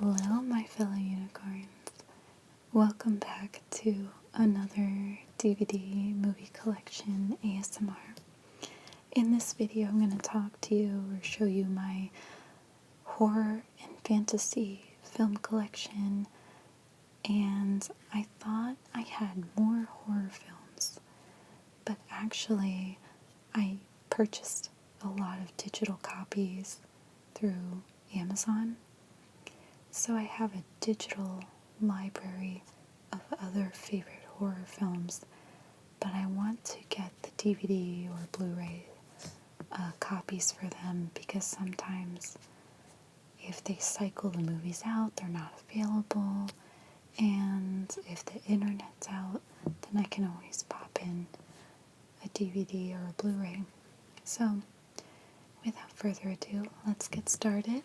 Hello, my fellow unicorns. Welcome back to another DVD movie collection ASMR. In this video, I'm going to talk to you or show you my horror and fantasy film collection. And I thought I had more horror films, but actually, I purchased a lot of digital copies through Amazon. So I have a digital library of other favorite horror films, but I want to get the DVD or Blu-ray copies for them because sometimes if they cycle the movies out, they're not available, and if the internet's out, then I can always pop in a DVD or a Blu-ray. So without further ado, let's get started.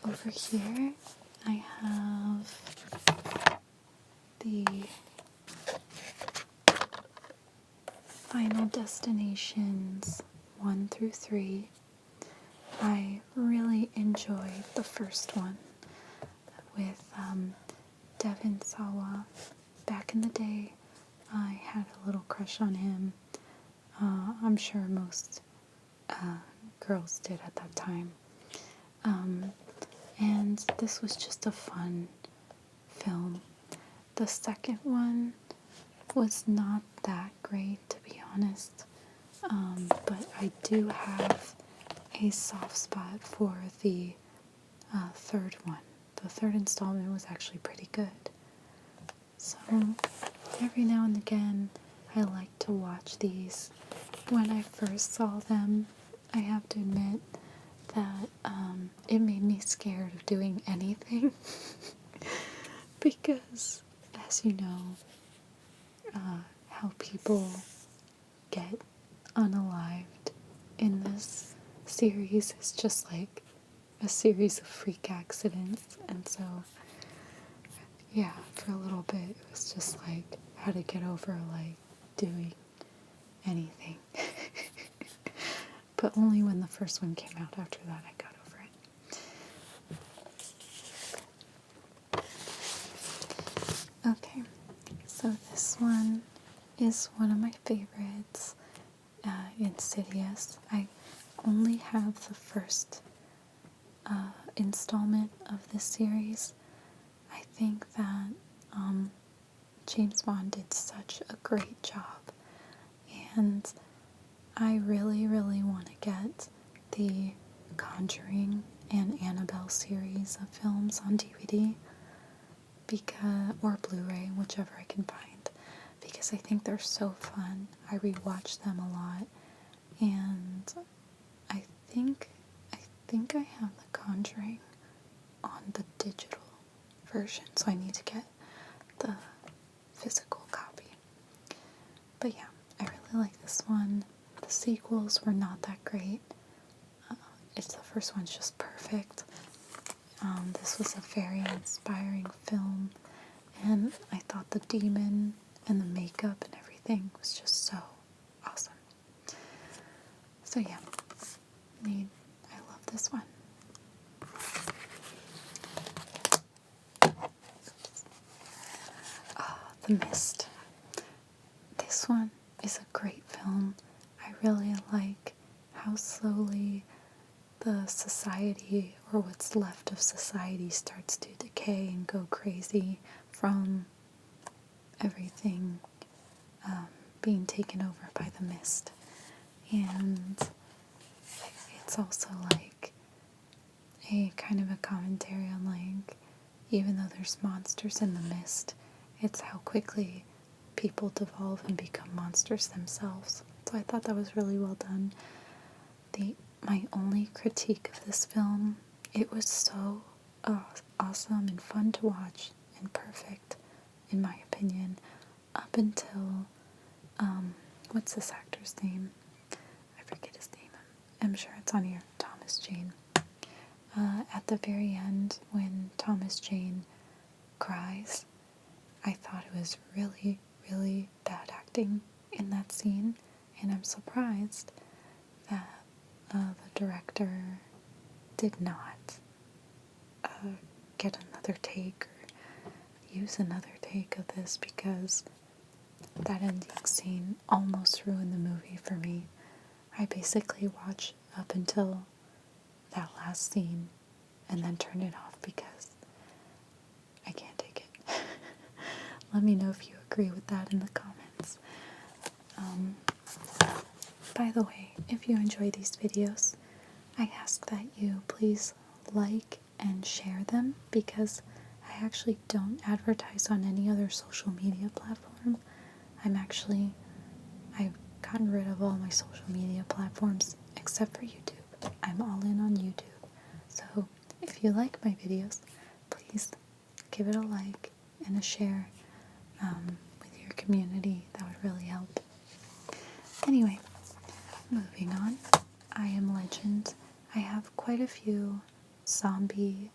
Over here, I have the Final Destinations 1 through 3. I really enjoyed the first one with Devin Sawa. Back in the day, I had a little crush on him. I'm sure most girls did at that time. And this was just a fun film. The second one was not that great, to be honest, but I do have a soft spot for the third one. The third installment was actually pretty good. So every now and again, I like to watch these. When I first saw them, I have to admit that it made me scared of doing anything because, as you know, how people get unalived in this series is just like a series of freak accidents, and so yeah, for a little bit it was just like how to get over like doing anything. But only when the first one came out. After that I got over it. Okay, so this one is one of my favorites, Insidious. I only have the first installment of this series. I think that James Bond did such a great job, and I really, really want to get the Conjuring and Annabelle series of films on DVD or Blu-ray, whichever I can find, because I think they're so fun. I rewatch them a lot, and I think I have the Conjuring on the digital version, so I need to get the physical copy. But yeah, I really like this one. The sequels were not that great. The first one's just perfect. This was a very inspiring film, and I thought the demon and the makeup and everything was just so awesome. So yeah, I love this one. The Mist. This one is a great film. I really like how slowly the society, or what's left of society, starts to decay and go crazy from everything being taken over by the mist. And it's also like a kind of a commentary on like, even though there's monsters in the mist, it's how quickly people devolve and become monsters themselves. So I thought that was really well done. My only critique of this film, it was so awesome and fun to watch and perfect, in my opinion, up until, what's this actor's name? I forget his name. I'm sure it's on here. Thomas Jane. At the very end, when Thomas Jane cries, I thought it was really, really bad acting in that scene, and I'm surprised that the director did not get another take or use another take of this because that ending scene almost ruined the movie for me. I basically watched up until that last scene and then turned it off because I can't take it. Let me know if you agree with that in the comments. By the way, if you enjoy these videos, I ask that you please like and share them because I actually don't advertise on any other social media platform. I've gotten rid of all my social media platforms except for YouTube. I'm all in on YouTube. So if you like my videos, please give it a like and a share with your community. That would really help. Anyway, moving on. I Am Legend. I have quite a few zombie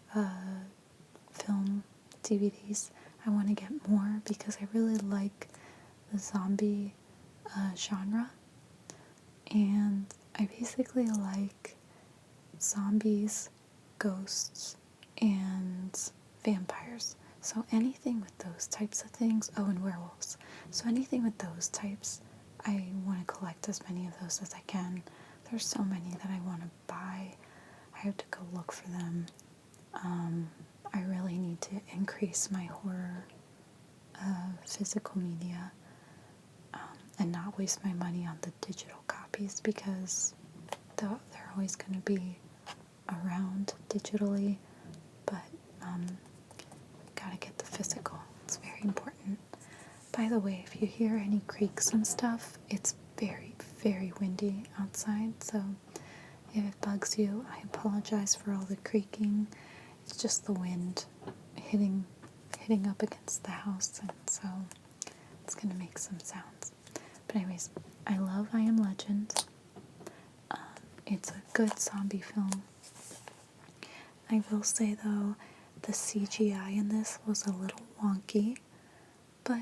film DVDs. I want to get more because I really like the zombie genre. And I basically like zombies, ghosts, and vampires. So anything with those types of things, oh, and werewolves. So anything with those types, I want to collect as many of those as I can. There's so many that I want to buy. I have to go look for them. I really need to increase my horror physical media and not waste my money on the digital copies because they're always going to be around digitally, but gotta get the physical. It's very important. By the way, if you hear any creaks and stuff, it's very, very windy outside, so if it bugs you, I apologize for all the creaking. It's just the wind hitting up against the house, and so it's gonna make some sounds. But anyways, I love I Am Legend. It's a good zombie film. I will say though, the CGI in this was a little wonky, but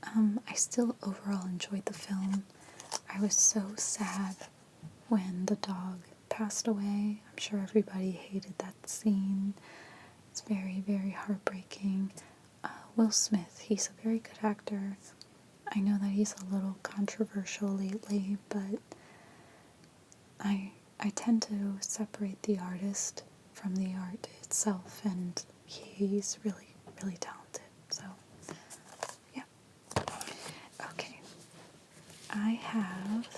I still overall enjoyed the film. I was so sad when the dog passed away. I'm sure everybody hated that scene. It's very, very heartbreaking. Will Smith, he's a very good actor. I know that he's a little controversial lately, but I tend to separate the artist from the art itself, and he's really, really talented. So, yeah. Okay. I have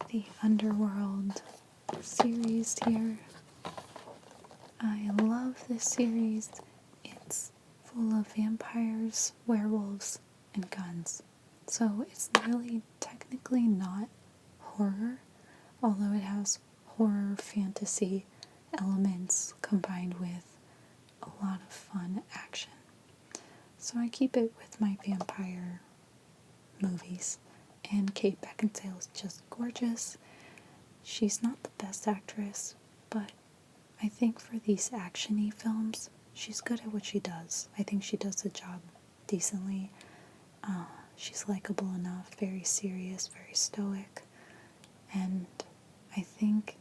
the Underworld series here. I love this series. It's full of vampires, werewolves, and guns. So it's really technically not horror, although it has horror fantasy elements combined with a lot of fun action. So I keep it with my vampire movies. And Kate Beckinsale is just gorgeous. She's not the best actress, but I think for these action-y films, she's good at what she does. I think she does the job decently. She's likable enough, very serious, very stoic, and I think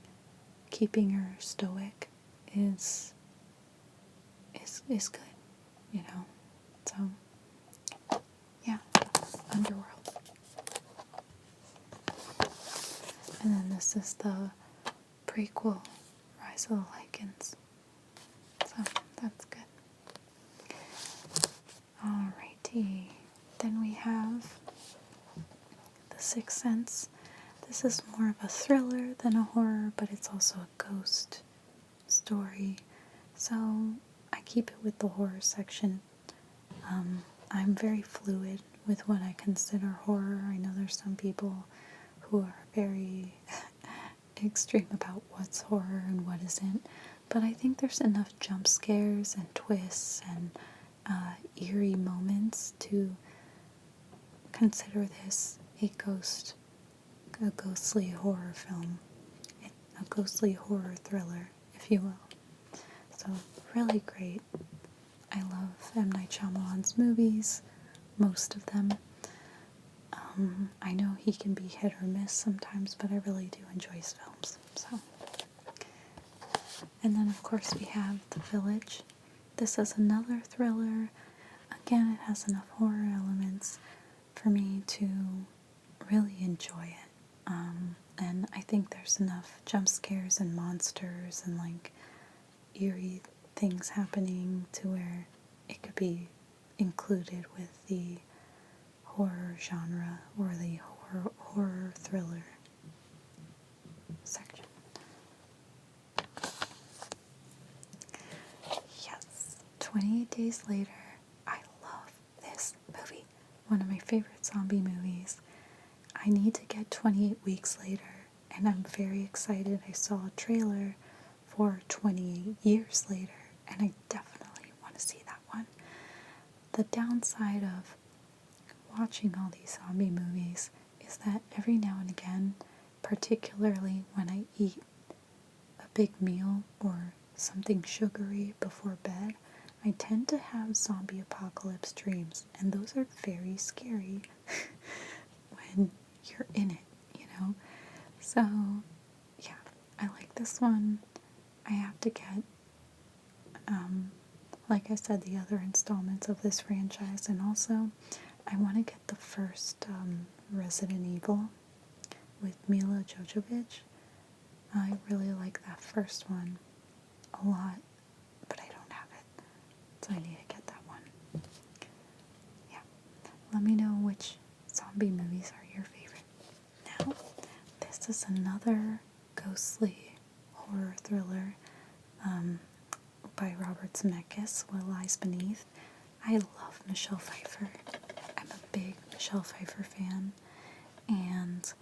keeping her stoic is good, you know. So yeah, Underworld. And then this is the prequel, Rise of the Lycans. So that's good. Alrighty. Then we have The Sixth Sense. This is more of a thriller than a horror, but it's also a ghost story. So I keep it with the horror section. I'm very fluid with what I consider horror. I know there's some people who are very extreme about what's horror and what isn't, but I think there's enough jump scares and twists and eerie moments to consider this a ghostly horror film, a ghostly horror thriller, if you will. So really great. I love M. Night Shyamalan's movies, most of them. I know he can be hit or miss sometimes, but I really do enjoy his films. So And then, of course, we have The Village. This is another thriller. Again, it has enough horror elements for me to really enjoy it. And I think there's enough jump scares and monsters and like eerie things happening to where it could be included with the horror genre or the horror thriller section. Yes, 28 Days Later. I love this movie. One of my favorite zombie movies. I need to get 28 Weeks Later, and I'm very excited. I saw a trailer for 28 Years Later, and I definitely want to see that one. The downside of watching all these zombie movies is that every now and again, particularly when I eat a big meal or something sugary before bed, I tend to have zombie apocalypse dreams, and those are very scary when you're in it, you know? So, yeah, I like this one. I have to get, like I said, the other installments of this franchise, and also I want to get the first Resident Evil with Mila Jovovich. I really like that first one a lot, but I don't have it, so I need to get that one. Yeah, let me know which zombie movies are your favorite. Now, this is another ghostly horror thriller by Robert Zemeckis, What Lies Beneath. I love Michelle Pfeiffer. I'm a big Michelle Pfeiffer fan, and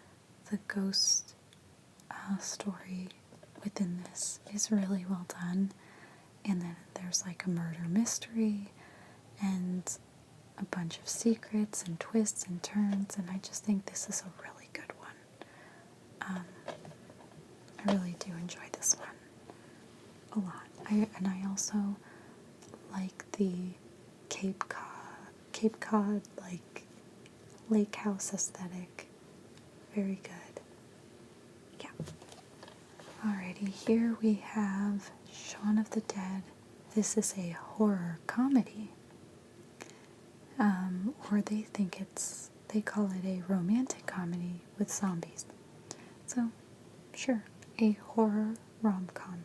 the ghost story within this is really well done. And then there's like a murder mystery and a bunch of secrets and twists and turns, and I just think this is a really good one. I really do enjoy this one a lot. I also like the Cape Cod like lake house aesthetic. Very good. Yeah. Alrighty, here we have Shaun of the Dead. This is a horror comedy. Or they call it a romantic comedy with zombies. So, sure, a horror rom-com.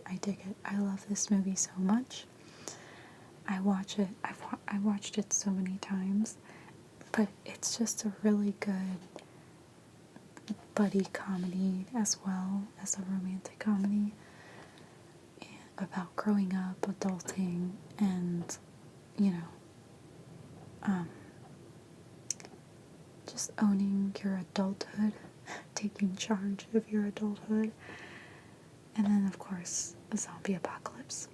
I dig it. I love this movie so much. I watch it. I watched it so many times, but it's just a really good buddy comedy as well as a romantic comedy about growing up, adulting, and just owning your adulthood, taking charge of your adulthood, and then of course a zombie apocalypse.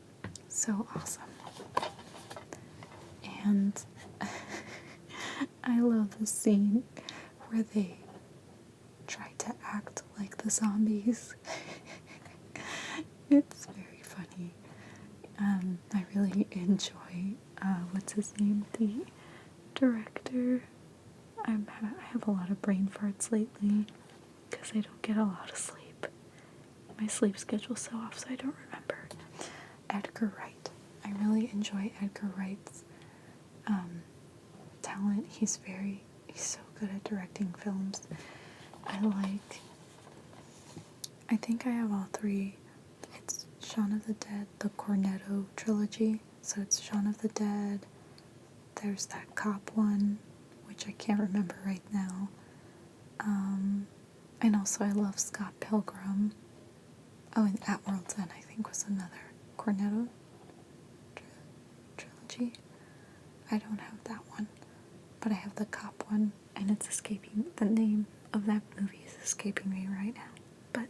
So awesome. And I love the scene where they try to act like the zombies. It's very funny. I really enjoy, what's his name? The director. I have a lot of brain farts lately because I don't get a lot of sleep. My sleep schedule's so off, so I don't remember. Edgar Wright. I really enjoy Edgar Wright's talent. He's so good at directing films. I think I have all three. It's Shaun of the Dead, the Cornetto trilogy. So it's Shaun of the Dead. There's that cop one, which I can't remember right now. And also I love Scott Pilgrim. Oh, and At World's End, I think, was another Cornetto trilogy. I don't have that one, but I have the cop one, and it's escaping, the name of that movie is escaping me right now. But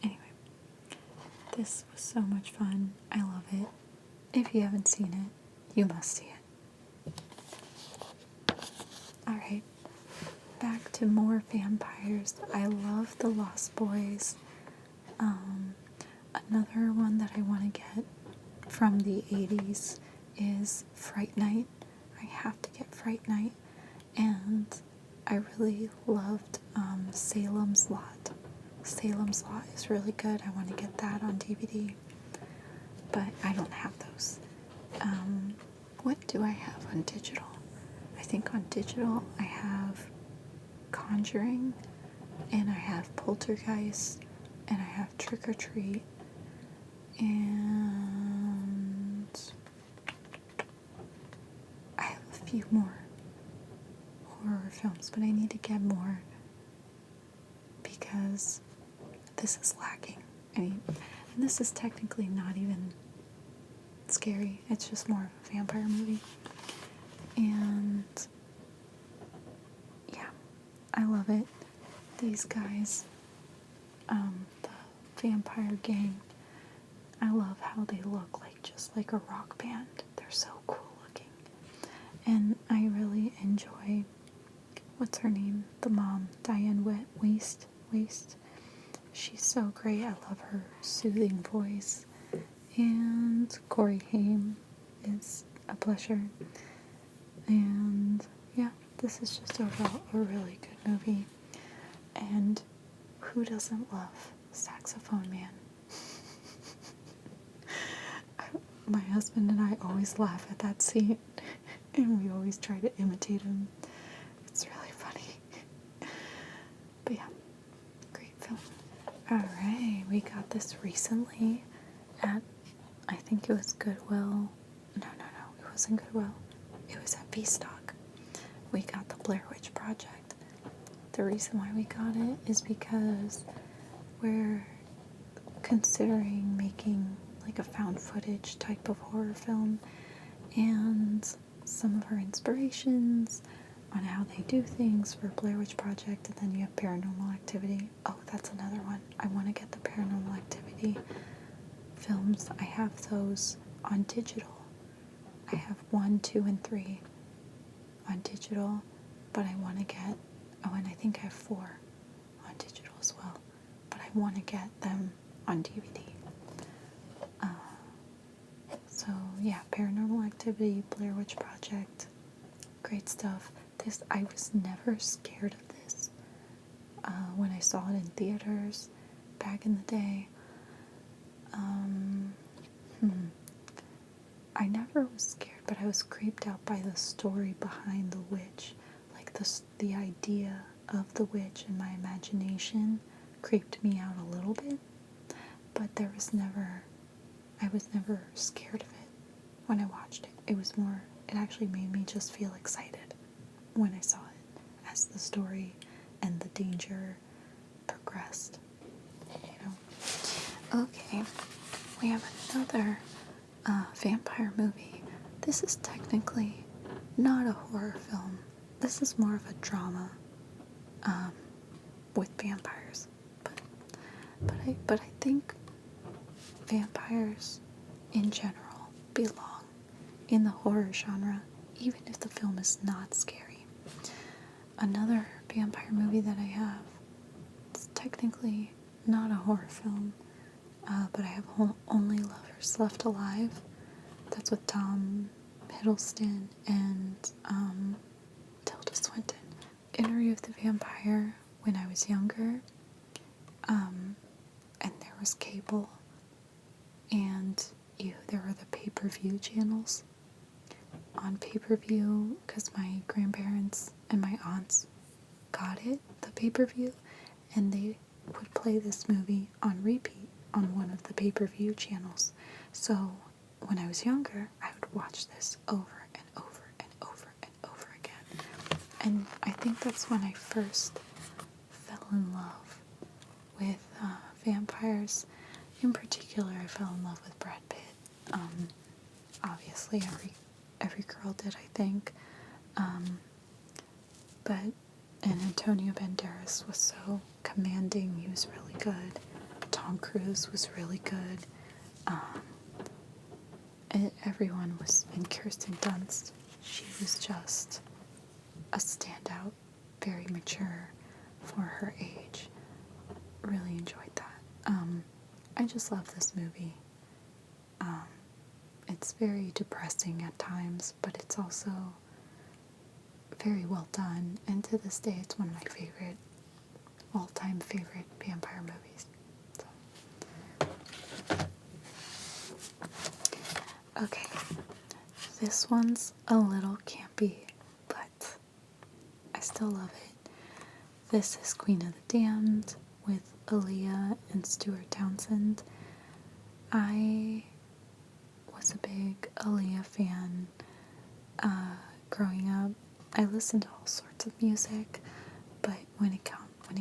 anyway, this was so much fun. I love it. If you haven't seen it, you must see it. Alright, back to more vampires. I love The Lost Boys. Another one that I want to get from the 80s is Fright Night. I have to get Fright Night. And I really loved Salem's Lot. Salem's Lot is really good. I want to get that on DVD, but I don't have those. What do I have on digital? I think on digital I have Conjuring, and I have Poltergeist, and I have Trick or Treat, and I have a few more horror films, but I need to get more because this is lacking. And this is technically not even scary. It's just more of a vampire movie. And yeah, I love it. These guys, the vampire gang, I love how they look just like a rock band. They're so cool looking. And I really enjoy, what's her name? The mom, Diane Waste. She's so great. I love her soothing voice. And Corey Haim is a pleasure. And yeah, this is just overall a really good movie. And who doesn't love Saxophone Man? My husband and I always laugh at that scene, and we always try to imitate him. It's really funny. But yeah, great film. Alright, we got this recently at, I think it was Goodwill. No, it wasn't Goodwill. It was at B-Stock. We got the Blair Witch Project. The reason why we got it is because we're considering making like a found footage type of horror film, and some of our inspirations on how they do things for Blair Witch Project, and then you have Paranormal Activity. Oh, that's another one. I want to get the Paranormal Activity films. I have those on digital. I have 1, 2, and 3 on digital, but I want to get, and I think I have 4 on digital as well, but I want to get them on DVD. So yeah, Paranormal Activity, Blair Witch Project, great stuff. I was never scared of this when I saw it in theaters back in the day. I never was scared, but I was creeped out by the story behind the witch. Like the idea of the witch in my imagination creeped me out a little bit, but I was never scared of it when I watched it. It actually made me just feel excited when I saw it as the story and the danger progressed, Okay, we have another vampire movie. This is technically not a horror film. This is more of a drama with vampires. But I think vampires in general belong in the horror genre, even if the film is not scary. Another vampire movie that I have, it's technically not a horror film, but I have Only Lovers Left Alive. That's with Tom Hiddleston and Tilda Swinton. Interview with the Vampire when I was younger, and there was cable, and there were the pay-per-view channels on pay-per-view, because my grandparents and my aunts got it, the pay-per-view, and they would play this movie on repeat on one of the pay-per-view channels. So when I was younger, I would watch this over and over and over and over again. And I think that's when I first fell in love with vampires. In particular, I fell in love with Brad Pitt. Obviously, every girl did, I think. And Antonio Banderas was so commanding. He was really good. Tom Cruise was really good. And everyone was, and Kirsten Dunst, she was just a standout, very mature for her age. Really enjoyed that. I just love this movie. It's very depressing at times, but it's also very well done, and to this day it's one of my favorite all-time favorite vampire movies. So. Okay, this one's a little campy, but I still love it. This is Queen of the Damned with Aaliyah and Stuart Townsend. I was a big Aaliyah fan growing up. I listened to all sorts of music, but when it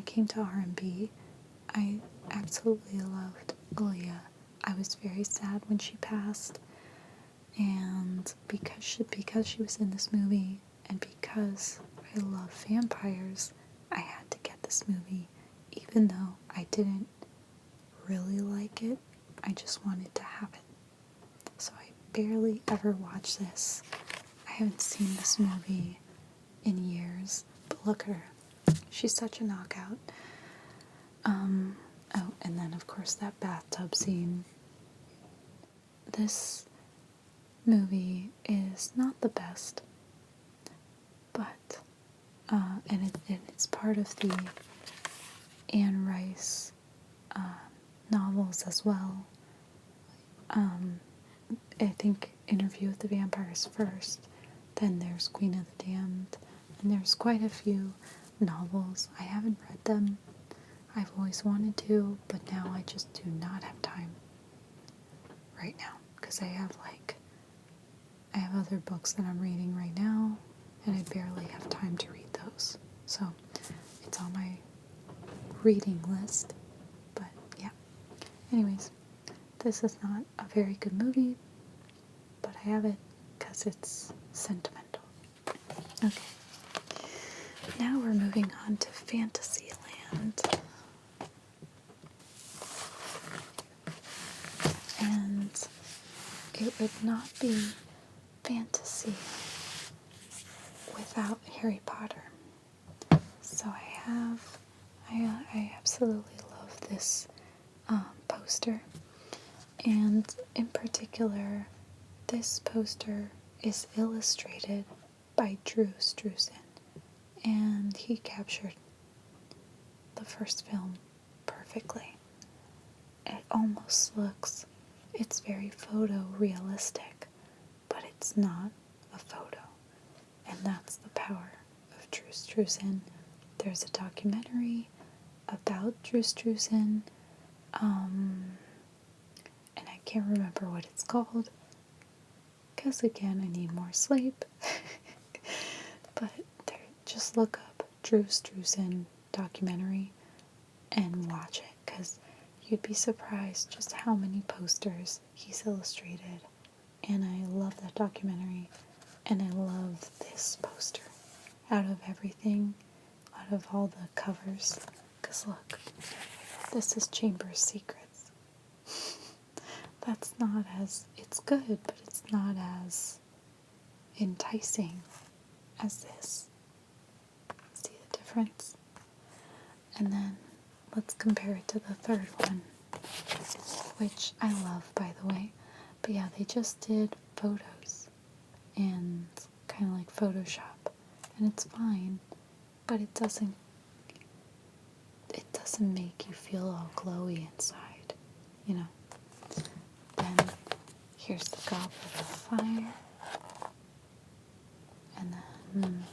came to R&B, I absolutely loved Aaliyah. I was very sad when she passed, and because she was in this movie, and because I love vampires, I had to get this movie, even though I didn't really like it. I just wanted to have it. So I barely ever watch this. I haven't seen this movie in years, but look at her. She's such a knockout. Oh, and then of course that bathtub scene. This movie is not the best, but, and it's part of the Anne Rice novels as well. I think Interview with the Vampires first, then there's Queen of the Damned, and there's quite a few novels. I haven't read them. I've always wanted to, but now I just do not have time right now, because I have other books that I'm reading right now, and I barely have time to read those. So it's on my reading list, but yeah. Anyways, this is not a very good movie, but I have it because it's sentimental. Okay. Now we're moving on to Fantasyland. And it would not be fantasy without Harry Potter. So I absolutely love this poster. And in particular, this poster is illustrated by Drew Struzan. And he captured the first film perfectly. It almost looks, it's very photorealistic, but it's not a photo. And that's the power of Drew Struzan. There's a documentary about Drew Struzan, and I can't remember what it's called, because again, I need more sleep. But just look up Drew Struzan documentary and watch it, because you'd be surprised just how many posters he's illustrated. And I love that documentary, and I love this poster. Out of everything, out of all the covers, because look, this is Chamber's Secrets. That's not as, it's good, but it's not as enticing as this. See the difference? And then let's compare it to the third one, which I love, by the way. But yeah, they just did photos and kind of like Photoshop, and it's fine, but it doesn't make you feel all glowy inside, you know. Then here's the Goblet of Fire, and then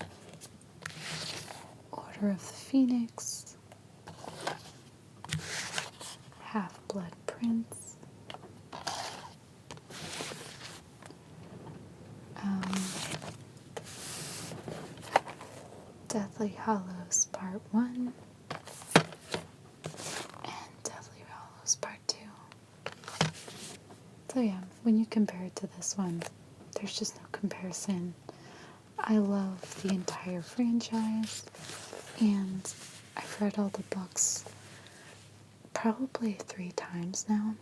Order of the Phoenix, Half-Blood Prince, Deathly Hallows Part 1, and Deathly Hallows Part 2. So yeah, when you compare it to this one, there's just no comparison. I love the entire franchise, and I've read all the books probably 3 times now.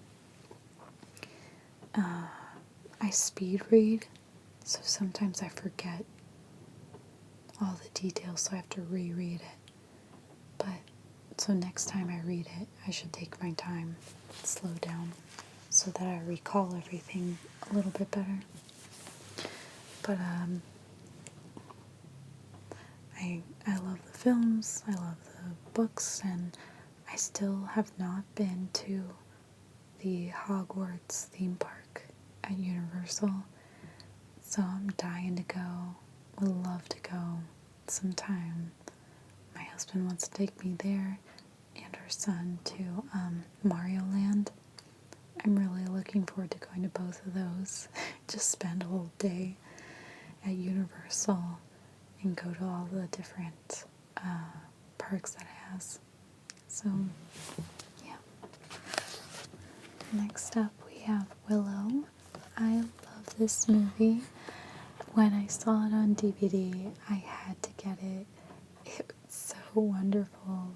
I speed read, so sometimes I forget all the details, so I have to reread it. But, so next time I read it, I should take my time, slow down, so that I recall everything a little bit better. But, I love the films, I love the books, and I still have not been to the Hogwarts theme park at Universal. So I'm dying to go. Would love to go sometime. My husband wants to take me there and our son to Mario Land. I'm really looking forward to going to both of those. Just spend a whole day at Universal and go to all the different parks that it has. So, yeah. Next up, we have Willow. I love this movie. When I saw it on DVD, I had to get it. It was so wonderful.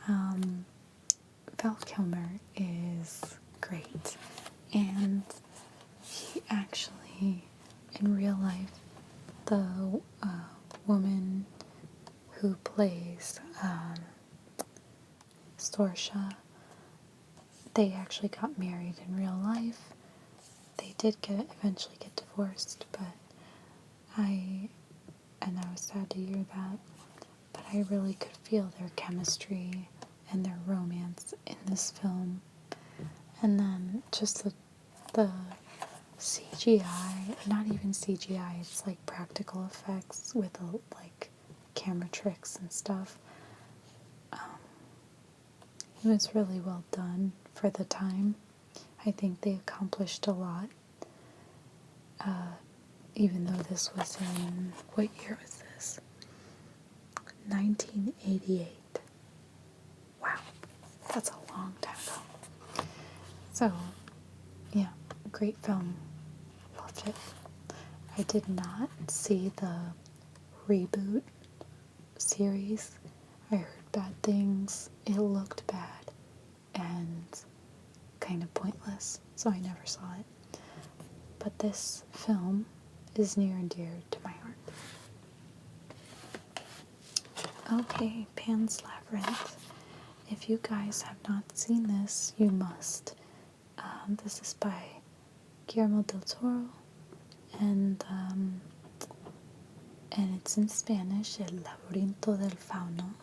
Val Kilmer is great, and he actually, in real life, the woman who plays Storsha, they actually got married in real life. They did eventually get divorced, I was sad to hear that, but I really could feel their chemistry and their romance in this film. And then just the CGI, not even CGI, it's like practical effects with like camera tricks and stuff. It was really well done for the time. I think they accomplished a lot. Even though this was in, what year was this? 1988. Wow, that's a long time ago. So, yeah, great film. Loved it. I did not see the reboot series. I heard bad things. It looked bad and kind of pointless, so I never saw it. But this film is near and dear to my heart. Okay, Pan's Labyrinth. If you guys have not seen this, you must. This is by Guillermo del Toro, and it's in Spanish, El Laberinto del Fauno,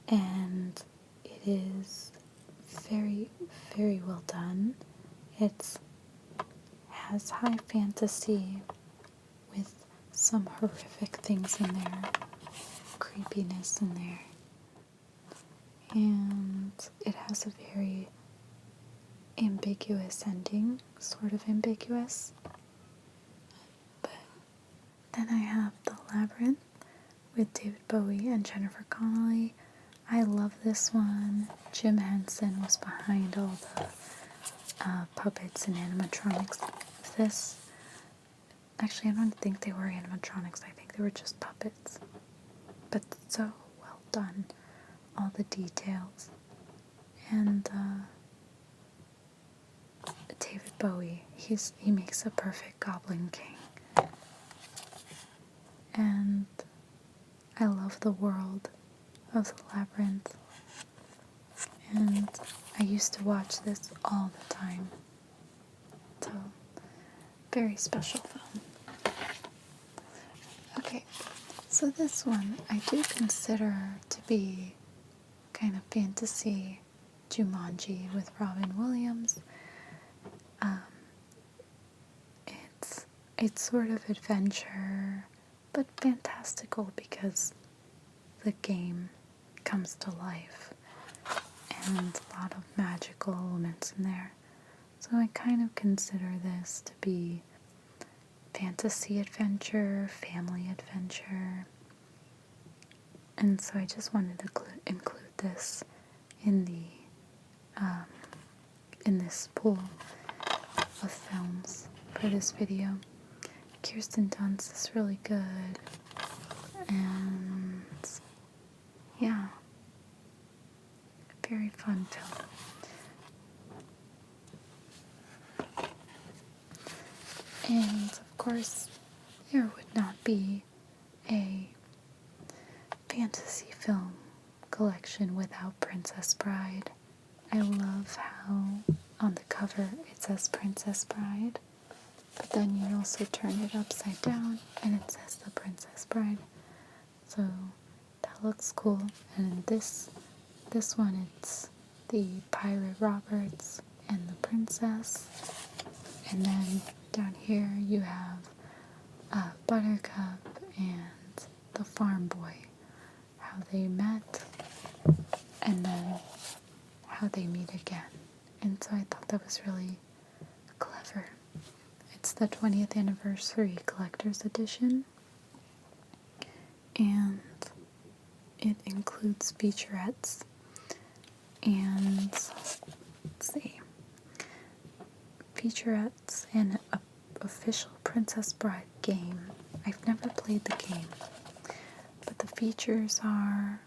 and it is very, very well done. It has high fantasy with some horrific things in there, creepiness in there, and it has a very ambiguous ending, sort of ambiguous. But then I have The Labyrinth with David Bowie and Jennifer Connelly. I love this one. Jim Henson was behind all the puppets and animatronics of this. Actually, I don't think they were animatronics. I think they were just puppets. But so well done. All the details. And David Bowie, he makes a perfect Goblin King. And I love the world of The Labyrinth. And I used to watch this all the time. So, very special film. Okay, so this one I do consider to be kind of fantasy Jumanji with Robin Williams. It's sort of adventure, but fantastical because the game comes to life and a lot of magical elements in there. So I kind of consider this to be fantasy adventure, family adventure. And so I just wanted to include this in in this pool of films for this video. Kirsten Dunst is really good, and yeah, very fun film. And of course, there would not be a fantasy film collection without Princess Bride. I love how on the cover it says Princess Bride, but then you also turn it upside down and it says The Princess Bride. So that that looks cool. And this one, it's the Pirate Roberts and the Princess. And then down here you have Buttercup and the Farm Boy, how they met, and then how they meet again. And so I thought that was really clever. It's the 20th anniversary collector's edition, and it includes featurettes and, let's see, featurettes and an official Princess Bride game. I've never played the game, but the features are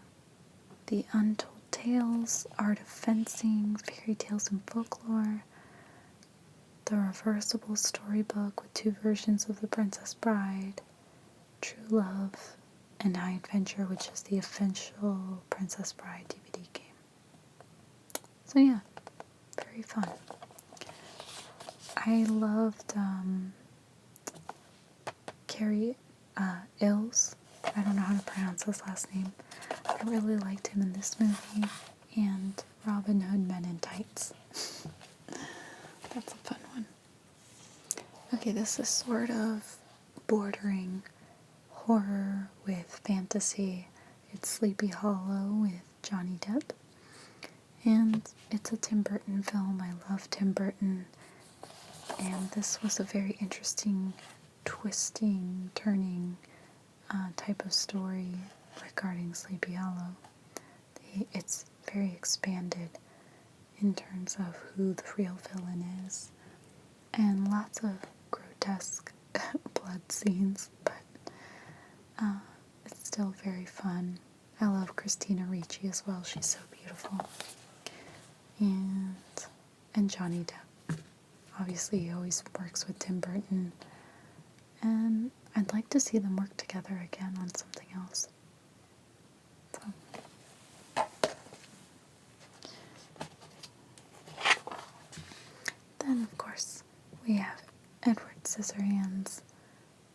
the Untold Tales, Art of Fencing, Fairy Tales and Folklore, the reversible storybook with 2 versions of The Princess Bride, True Love, and High Adventure, which is the official Princess Bride DVD game. So yeah, very fun. I loved Carrie Ills. I don't know how to pronounce his last name. I really liked him in this movie, and Robin Hood Men in Tights. That's a fun one. Okay, this is sort of bordering horror with fantasy. It's Sleepy Hollow with Johnny Depp. And it's a Tim Burton film. I love Tim Burton. And this was a very interesting, twisting, turning type of story regarding Sleepy Hollow. It's very expanded in terms of who the real villain is. And lots of grotesque blood scenes, but it's still very fun. I love Christina Ricci as well. She's so beautiful. And Johnny Depp. Obviously, he always works with Tim Burton. And I'd like to see them work together again on something else. So. Then, of course, we have Edward Scissorhands.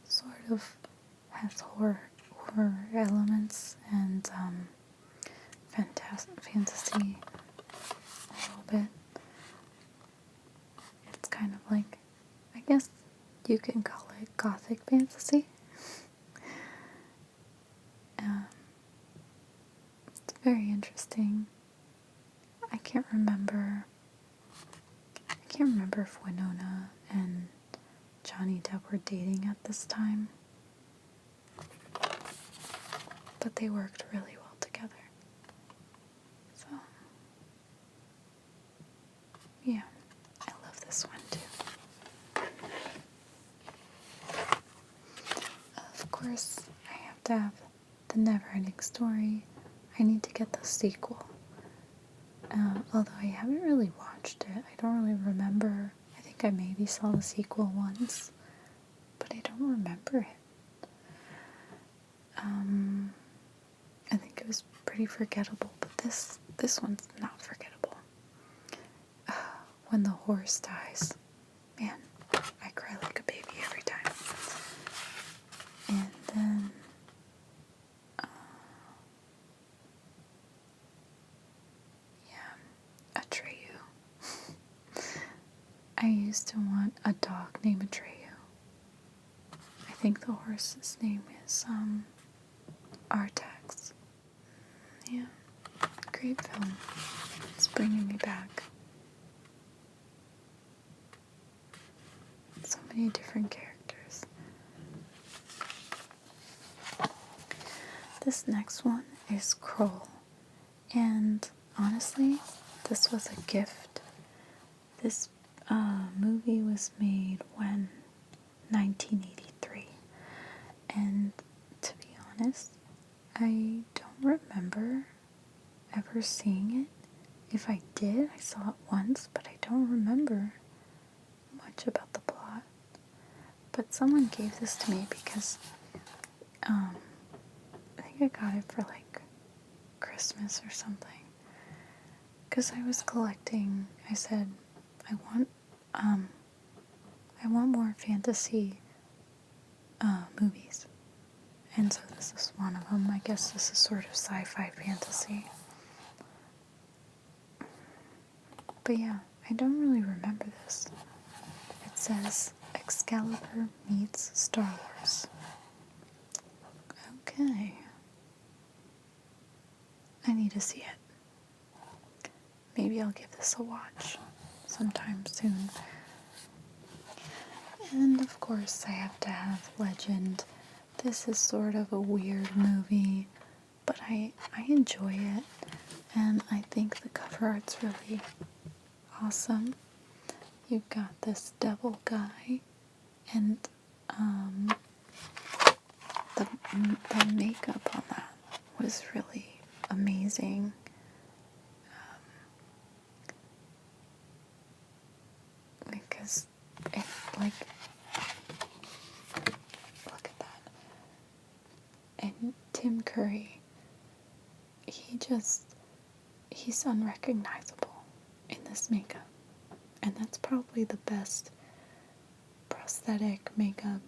Sort of has horror elements and fantasy a little bit. It's kind of like, I guess you can call it gothic fantasy. It's very interesting. I can't remember if Winona and Johnny Depp were dating at this time, but they worked really well together. So, yeah, I love this one too. Of course, I have to have The Never-Ending Story. I need to get the sequel. Although I haven't really watched it. I don't really remember. I think I maybe saw the sequel once, but I don't remember it. I think it was pretty forgettable, but this one's not forgettable. When the horse dies, man, I cry like a baby every time. And then Atreyu. I used to want a dog named Atreyu. I think the horse's name is Artax. Yeah, great film. It's bringing me back. So many different characters. This next one is Kroll. And honestly, this was a gift. This movie was made when? 1983. And to be honest, I don't remember ever seeing it. If I did, I saw it once, but I don't remember much about the plot. But someone gave this to me because I think I got it for like Christmas or something. Because I was collecting, I said, I want more fantasy movies. And so this is one of them. I guess this is sort of sci-fi fantasy. But yeah, I don't really remember this. It says Excalibur meets Star Wars. Okay. I need to see it. Maybe I'll give this a watch sometime soon. And of course, I have to have Legend. This is sort of a weird movie, but I enjoy it. And I think the cover art's really awesome. You've got this devil guy, and the makeup on that was really amazing. Because it, like, look at that. And Tim Curry, he's unrecognizable in this makeup. And that's probably the best prosthetic makeup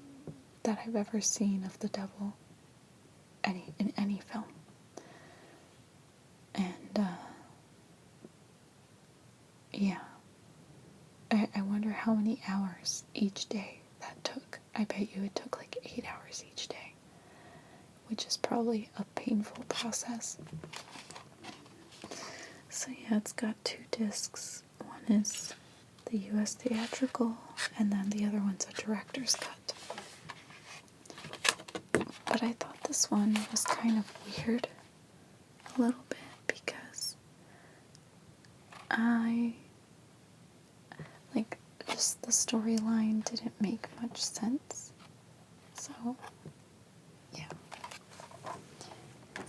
that I've ever seen of the devil in any film. And, yeah. I wonder how many hours each day that took. I bet you it took like 8 hours each day, which is probably a painful process. So yeah, it's got 2 discs. One is the US theatrical, and then the other one's a director's cut. But I thought this one was kind of weird a little bit because just the storyline didn't make much sense. So, yeah.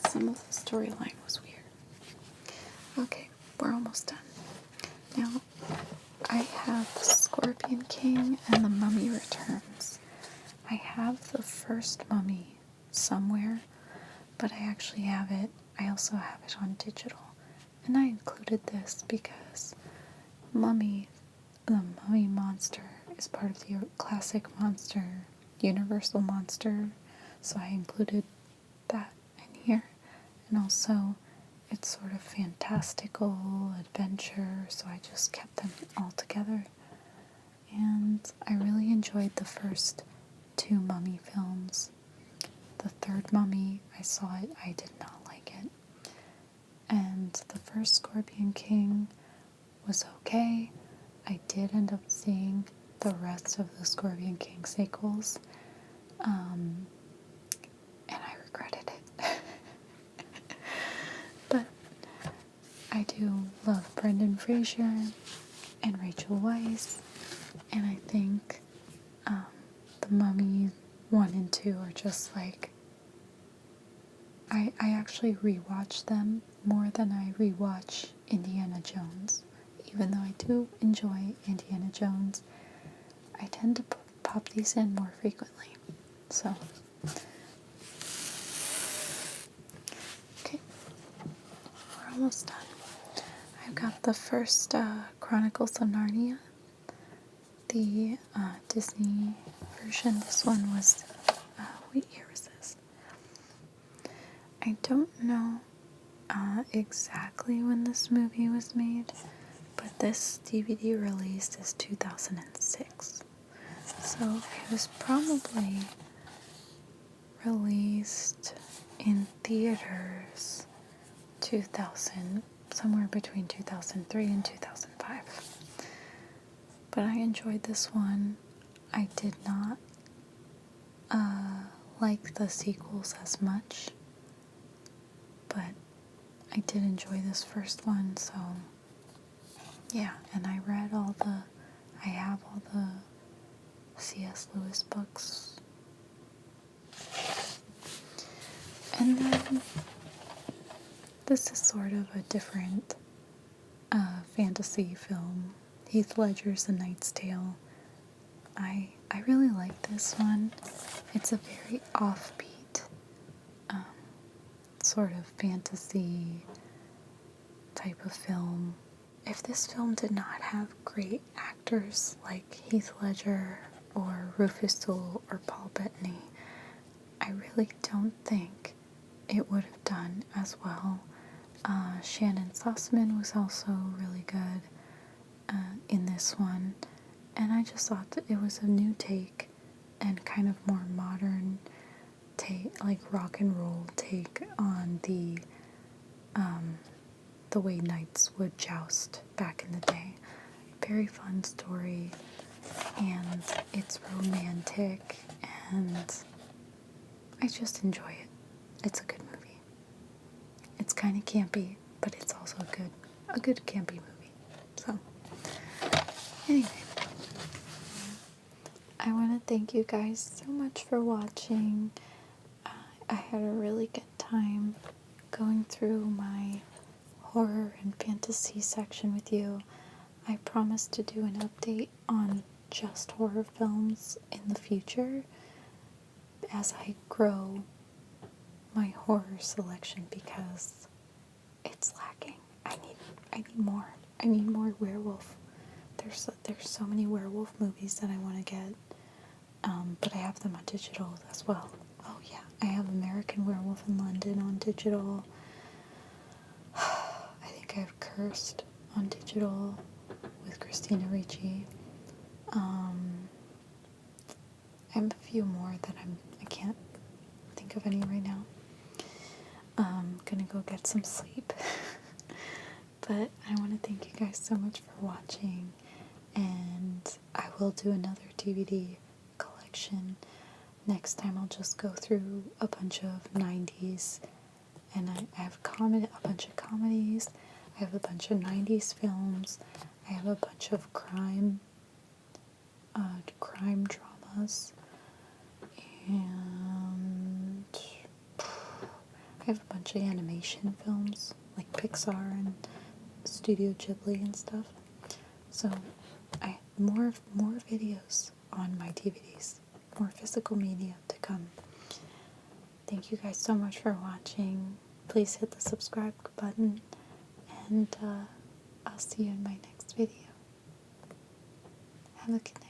Some of the storyline was weird. Okay, we're almost done. Now, I have the Scorpion King and the Mummy Returns. I have the first Mummy somewhere, but I actually have it. I also have it on digital. And I included this because the Mummy monster is part of the classic monster, Universal monster, so I included that in here. And also, it's sort of fantastical adventure, so I just kept them all together. And I really enjoyed the first 2 Mummy films. The third Mummy, I saw it, I did not like it. And the first Scorpion King was okay. I did end up seeing the rest of the Scorpion King sequels, and I regretted it. But I do love Brendan Fraser and Rachel Weisz, and I think the Mummy 1 and 2 are just like, I actually rewatch them more than I rewatch Indiana Jones. Even though I do enjoy Indiana Jones, I tend to pop these in more frequently. So, okay, we're almost done. I've got the first Chronicles of Narnia, the Disney version. This one was, what year was this? I don't know exactly when this movie was made, but this DVD release is 2006. So it was probably released in theaters 2000, somewhere between 2003 and 2005. But I enjoyed this one. I did not like the sequels as much, but I did enjoy this first one, so yeah. And I have all the C.S. Lewis books. And then this is sort of a different fantasy film. Heath Ledger's The Knight's Tale. I really like this one. It's a very offbeat sort of fantasy type of film. If this film did not have great actors like Heath Ledger or Rufus Sewell or Paul Bettany, I really don't think it would have done as well. Shannon Sussman was also really good in this one, and I just thought that it was a new take and kind of more modern take, like rock and roll take on the way knights would joust back in the day. Very fun story, and it's romantic, and I just enjoy it. It's a good movie. It's kind of campy, but it's also a good campy movie. So, anyway, I want to thank you guys so much for watching. I had a really good time going through my horror and fantasy section with you. I promise to do an update on just horror films in the future as I grow my horror selection, because it's lacking. I need more. I need more werewolf. There's so many werewolf movies that I want to get, but I have them on digital as well. Oh yeah, I have American Werewolf in London on digital. I think I have Cursed on digital with Christina Ricci. I have a few more that I can't think of any right now. Gonna go get some sleep. But I want to thank you guys so much for watching, and I will do another DVD collection. Next time I'll just go through a bunch of 90s, and I have a bunch of comedies, I have a bunch of 90s films, I have a bunch of crime dramas, and I have a bunch of animation films, like Pixar and Studio Ghibli and stuff. So I more videos on my DVDs, more physical media to come. Thank you guys so much for watching. Please hit the subscribe button, and I'll see you in my next video. Have a good night.